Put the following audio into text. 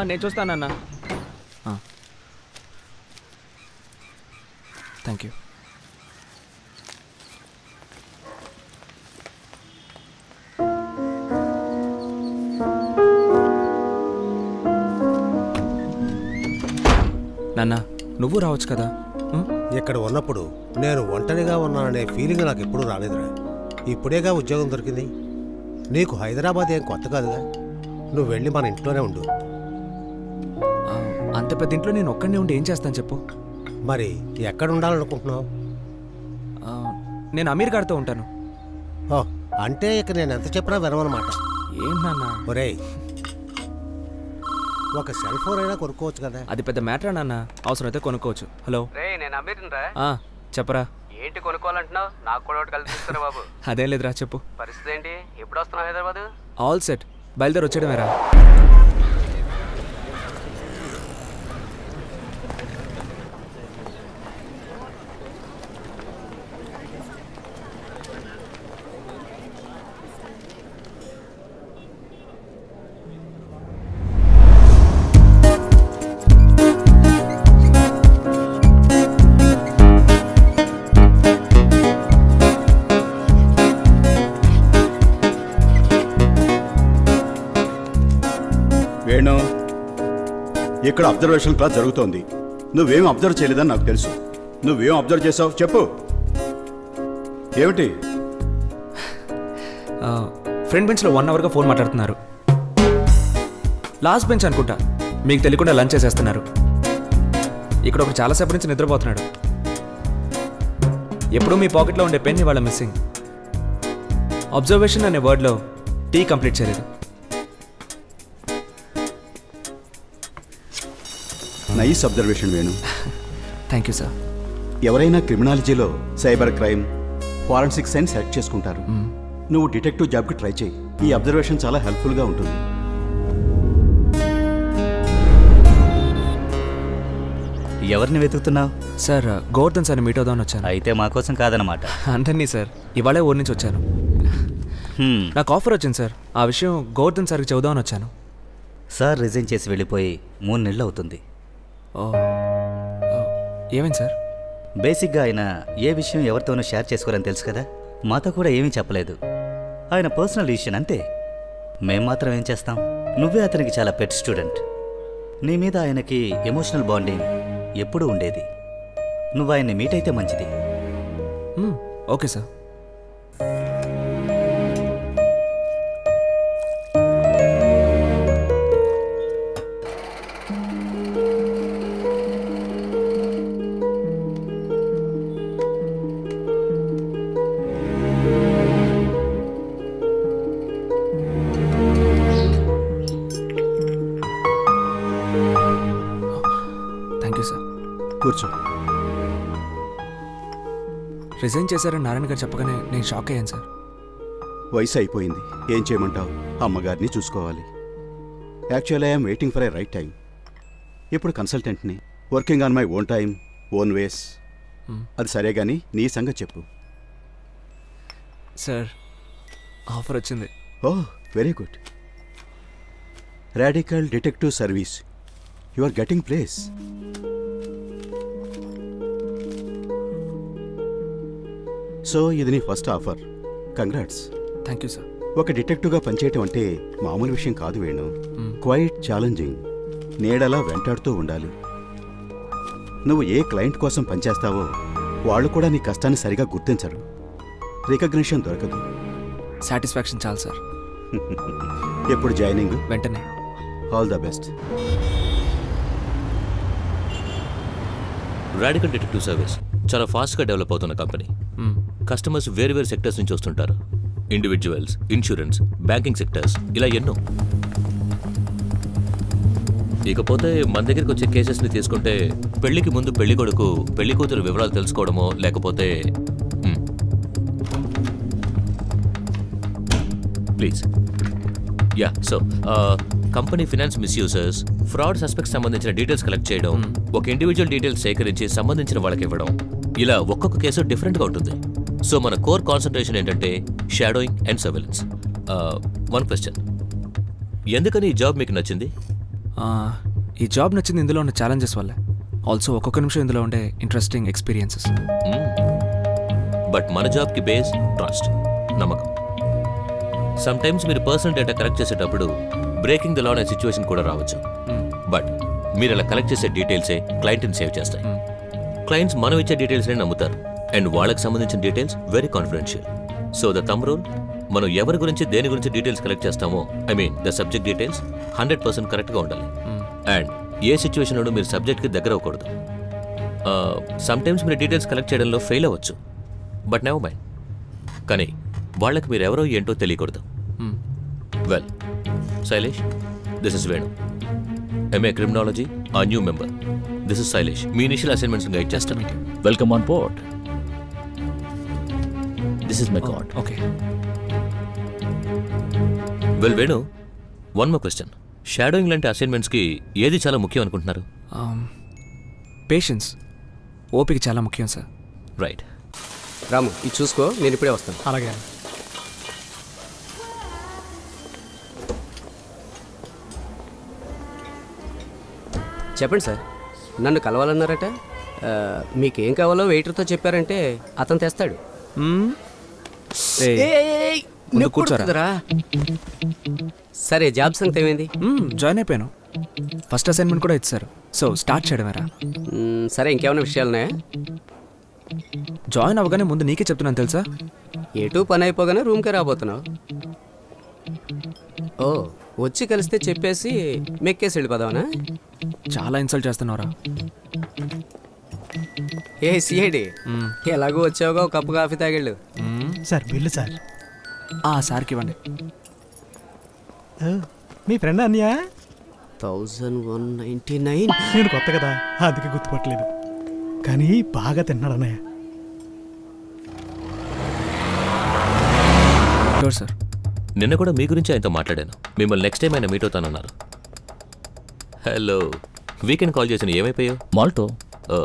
నేను చూస్తానన్నా. Thank you. నాన్న నువ్వు రావచ్చు కదా. ఇక్కడ ఉన్నప్పుడు నేను ఒంటరిగా ఉన్నాననే ఫీలింగ్ నాకు ఎప్పుడూ రాలేదురా. ఇప్పుడేగా ఉద్యోగం దొరికింది. నీకు హైదరాబాద్ ఏం కొత్త కాదుగా. నువ్వు వెళ్ళి మన ఇంట్లోనే ఉండు. అంత పెద్ద ఇంట్లో నేను ఒక్కడనే ఉండి ఏం చేస్తాను చెప్పు. మరి ఎక్కడ ఉండాలనుకుంటున్నావు? నేను అమీర్ గారితో ఉంటాను. ఓ అంటే ఇక నేను ఎంత చెప్పినా వినమన్నమాట. ఏం నాన్న? ఒరేయ్ ఒక సెల్ ఫోన్ అయినా కొనుక్కోవచ్చు కదా. అది పెద్ద మ్యాటర్ నాన్న, అవసరమైతే కొనుక్కోవచ్చు. హలో నేను అమీర్రా. చెప్పరా. ఏంటి కొనుక్కోవాలంటున్నావు? నాకు కూడా ఒకటి కలిసి బాబు. అదేం లేదురా చెప్పు. పరిస్థితి ఏంటి? ఎప్పుడు వస్తున్నావు హైదరాబాద్? ఆల్ సెట్, బయలుదేరి వచ్చేయడమేరా. వేణు, ఇక్కడ అబ్జర్వేషన్ క్లాస్ జరుగుతోంది. నువ్వేం అబ్జర్వ్ చేయలేదని నాకు తెలుసు. నువ్వేం అబ్జర్వ్ చేసావు చెప్పు. ఏమిటి? ఫ్రంట్ బెంచ్లో 1 అవర్గా ఫోన్ మాట్లాడుతున్నారు. లాస్ట్ బెంచ్ అనుకుంటా, మీకు తెలియకుండా లంచ్ చేసేస్తున్నారు. ఇక్కడ ఒకరు చాలాసేపు నుంచి నిద్రపోతున్నాడు. ఎప్పుడూ మీ పాకెట్లో ఉండే పెన్ ఇవాళ మిస్సింగ్. అబ్జర్వేషన్ అనే వర్డ్లో టీ కంప్లీట్ చేయలేదు. Nice observation Venu. Thank you sir. ఎవరైనా క్రిమినాలజీలో cyber crime, forensic science select చేసుకుంటారు. నువ్వు డిటెక్టివ్ జాబ్కి ట్రై చేయి. ఈ అబ్జర్వేషన్ చాలా హెల్ప్ఫుల్గా ఉంటుంది. ఎవరిని వెతుకుతున్నావు? సార్ గోవర్ధన్ సార్ని మీట్ అవుదామని వచ్చాను. అయితే మా కోసం కాదనమాట. అంతన్నీ సార్, ఇవాళే ఊరి నుంచి వచ్చాను. నాకు ఆఫర్ వచ్చింది సార్. ఆ విషయం గోవర్ధన్ సార్కి చెబుదామని వచ్చాను. సార్ రిజైన్ చేసి వెళ్ళిపోయి 3 నెలలు అవుతుంది. ఏమైంది సార్? బేసిక్గా ఆయన ఏ విషయం ఎవరితోనూ షేర్ చేసుకోరని తెలుసు కదా. మాతో కూడా ఏమీ చెప్పలేదు. ఆయన పర్సనల్ డిసిషన్ అంతే. మేం మాత్రం ఏం చేస్తాం? నువ్వే అతనికి చాలా పెట్ స్టూడెంట్. నీ మీద ఆయనకి ఎమోషనల్ బాండింగ్ ఎప్పుడూ ఉండేది. నువ్వు ఆయన్ని మీట్ అయితే మంచిది. Okay sir. కూర్చో. రిజైన్ చేశారని నారాయణ గారు చెప్పగానే నేను షాక్ అయ్యాను సార్. వయసు అయిపోయింది, ఏం చేయమంటావు? అమ్మగారిని చూసుకోవాలి. Actually I'm waiting for a right time. ఇప్పుడు కన్సల్టెంట్ని, working on my own time, own ways. అది సరే కానీ నీ సంగతి చెప్పు. సార్ ఆఫర్ వచ్చింది. Oh very good. Radical detective service. You are getting place. So ఇది నీ first offer. Congrats. Thank you sir. ఒక డిటెక్టివ్గా పనిచేయటం అంటే మామూలు విషయం కాదు వేణు. Quite challenging. నీడలా వెంటాడుతూ ఉండాలి. నువ్వు ఏ క్లయింట్ కోసం పనిచేస్తావో వాళ్ళు కూడా నీ కష్టాన్ని సరిగా గుర్తించరు. రికగ్నిషన్ దొరకదు. సాటిస్ఫాక్షన్ చాలు సార్. ఎప్పుడు జాయినింగ్? వెంటనే. All the best. Radical detective service చాలా ఫాస్ట్గా డెవలప్ అవుతున్న కంపెనీ. కస్టమర్స్ వేరు వేరు సెక్టర్స్ నుంచి వస్తుంటారు. ఇండివిజువల్స్, ఇన్సూరెన్స్, బ్యాంకింగ్ సెక్టర్స్, ఇలా ఎన్నో. ఇకపోతే మన దగ్గరికి వచ్చే కేసెస్ని తీసుకుంటే పెళ్లికి ముందు పెళ్లి కొడుకు పెళ్లి కూతురు వివరాలు తెలుసుకోవడమో లేకపోతే please yeah so company finance misusers, fraud suspects సంబంధించిన డీటెయిల్స్ కలెక్ట్ చేయడం, ఒక ఇండివిజువల్ డీటెయిల్స్ సేకరించి సంబంధించిన వాళ్ళకి ఇవ్వడం, ఇలా ఒక్కొక్క కేసు డిఫరెంట్గా ఉంటుంది. సో మన కోర్ కాన్సన్ట్రేషన్ ఏంటంటే shadowing and surveillance. One question, ఎందుకని ఈ జాబ్ మీకు నచ్చింది? ఈ జాబ్ నచ్చింది ఇందులో ఉన్న ఛాలెంజెస్ వల్లే, ఆల్సో ఒక్కొక్క నిమిషం ఇందులో ఉండే ఇంట్రెస్టింగ్ ఎక్స్పీరియన్సెస్. బట్ మన జాబ్కి బేస్ ట్రస్ట్, నమ్మకం. సమ్ టైమ్స్ మీరు పర్సనల్ డేటా కలెక్ట్ చేసేటప్పుడు బ్రేకింగ్ ద లా అనే సిచ్యువేషన్ కూడా రావచ్చు. బట్ మీరు అలా కలెక్ట్ చేసే డీటెయిల్సే క్లయింట్ని సేవ్ చేస్తాయి. క్లయింట్స్ మనం ఇచ్చే డీటెయిల్స్నే నమ్ముతారు, అండ్ వాళ్ళకి సంబంధించిన details very confidential. So the thumb rule, మనం ఎవరి గురించి దేని గురించి డీటెయిల్స్ కలెక్ట్ చేస్తామో, I mean the subject details 100% కరెక్ట్గా ఉండాలి. అండ్ ఏ సిచ్యువేషన్లోనూ మీరు సబ్జెక్ట్కి దగ్గర అవ్వకూడదు. సమ్ టైమ్స్ మీరు డీటెయిల్స్ కలెక్ట్ చేయడంలో ఫెయిల్ అవ్వచ్చు, బట్ నెవర్ మైండ్. కానీ వాళ్ళకి మీరు ఎవరో ఏంటో తెలియకూడదు. Well Shailesh, this is Venu, MA criminology, a new member. This is Shailesh, మీ ఇనిషియల్ అసైన్మెంట్స్ గైడ్ చేస్తాను. Welcome on board. This is my card. Okay. Well Venu, one more question. Shadowing లాంటి అసైన్మెంట్స్కి ఏది చాలా ముఖ్యం అనుకుంటున్నారు? పేషెన్స్, ఓపిక చాలా ముఖ్యం సార్. రైట్. రాము, ఇది చూసుకో, నేను ఇప్పుడే వస్తాను. అలాగే. చెప్పండి సార్, నన్ను కలవాలన్నారట. మీకేం కావాలో వెయిటర్తో చెప్పారంటే అతను తెస్తాడు. కూర్చోరా. సరే, జాబ్ సంగతి ఏమైంది? జాయిన్ అయిపోయాను. ఫస్ట్ అసైన్మెంట్ కూడా ఇచ్చారు, సో స్టార్ట్ చేయడమేరా. సరే, ఇంకేమైనా విషయాలున్నాయా? జాయిన్ అవ్వగానే ముందు నీకే చెప్తున్నాను తెలుసా. ఎటు పని అయిపోగానే రూమ్కే రాబోతున్నావు. ఓ, వచ్చి కలిస్తే చెప్పేసి మెక్కేసి వెళ్ళిపోదావనా? చాలా ఇన్సల్ట్ చేస్తున్నావురా. ఏ సిఐడి, ఎలాగో వచ్చావుగా, ఒక కప్పు కాఫీ తాగిళ్ళు. Sir bill sir. సార్కి ఇవ్వండి. మీ ఫ్రెండ్ అన్నయ్య? 1199. నేను కొత్త కదా, అందుకే గుర్తుపట్టలేదు, కానీ బాగా తిన్నాడు అన్నయ్య. సార్, నిన్న కూడా మీ గురించి ఆయనతో మాట్లాడాను. మిమ్మల్ని నెక్స్ట్ టైం ఆయన మీట్ అవుతానన్నారు. హలో, వీకెండ్ కాల్ చేసిన ఏమైపోయావు? మాల్టో. ఓ,